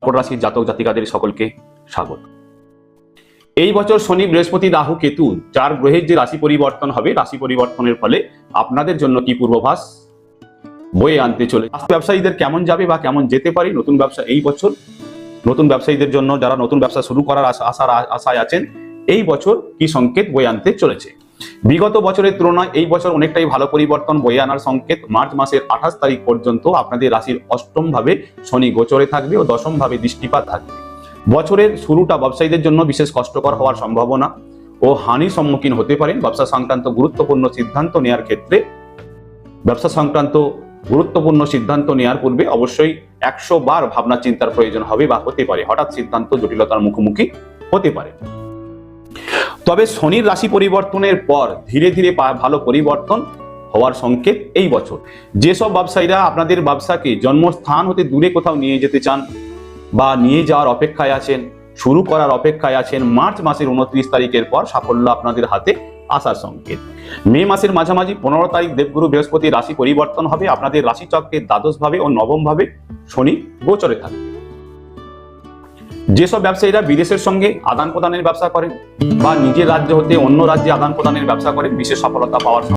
কর্কট রাশির জাতক জাতিকাদের সকলকে স্বাগত। এই বছর শনি, বৃহস্পতি, রাহু, কেতু 4 গ্রহের যে রাশি পরিবর্তন হবে, রাশি পরিবর্তনের ফলে আপনাদের জন্য কি পূর্বাভাস বয়ে আনতে চলে, ব্যবসায়ীদের কেমন যাবে বা কেমন যেতে পারে নতুন ব্যবসা এই বছর, নতুন ব্যবসায়ীদের জন্য যারা নতুন ব্যবসা শুরু করার আশায় আছেন, এই বছর কি সংকেত বয়ে আনতে চলেছে। বিগত বছরের তুলনায় এই বছর অনেকটাই ভালো পরিবর্তন বয়ে আনার সংকেত। মার্চ মাসের 28 তারিখ পর্যন্ত আপনাদের রাশির অষ্টম ভাবে শনি গোচরে থাকবে ও দশম ভাবে দৃষ্টিপাত থাকবে। বছরের শুরুটা ব্যবসায়ীদের জন্য বিশেষ কষ্টকর হওয়ার সম্ভাবনা ও হানির সম্মুখীন হতে পারেন। ব্যবসা সংক্রান্ত গুরুত্বপূর্ণ সিদ্ধান্ত নেওয়ার ক্ষেত্রে, ব্যবসা সংক্রান্ত গুরুত্বপূর্ণ সিদ্ধান্ত নেওয়ার পূর্বে অবশ্যই 100 বার ভাবনা চিন্তার প্রয়োজন হবে বা হতে পারে। হঠাৎ সিদ্ধান্ত জটিলতার মুখোমুখি হতে পারে। তবে শনির রাশি পরিবর্তনের পর ধীরে ধীরে ভালো পরিবর্তন হওয়ার সংকেত এই বছর। যেসব ব্যবসায়ীরা আপনাদের ব্যবসাকে জন্মস্থান হতে দূরে কোথাও নিয়ে যেতে চান বা নিয়ে যাওয়ার অপেক্ষায় আছেন, শুরু করার অপেক্ষায় আছেন, মার্চ মাসের 29 তারিখের পর সাফল্য আপনাদের হাতে আসার সংকেত। মে মাসের মাঝামাঝি 15 তারিখ দেবগুরু বৃহস্পতি রাশি পরিবর্তন হবে। আপনাদের রাশিচক্রের দ্বাদশ ভাবে ও নবম ভাবে শনি গোচরে থাকবে। যেসব ব্যবসায়ীরা বিদেশের সঙ্গে আদান প্রদানের ব্যবসা করেন বা নিজের রাজ্য হতে অন্য রাজ্যে আদান প্রদানের ব্যবসা করেন, বিশেষ সফলতা পাওয়ার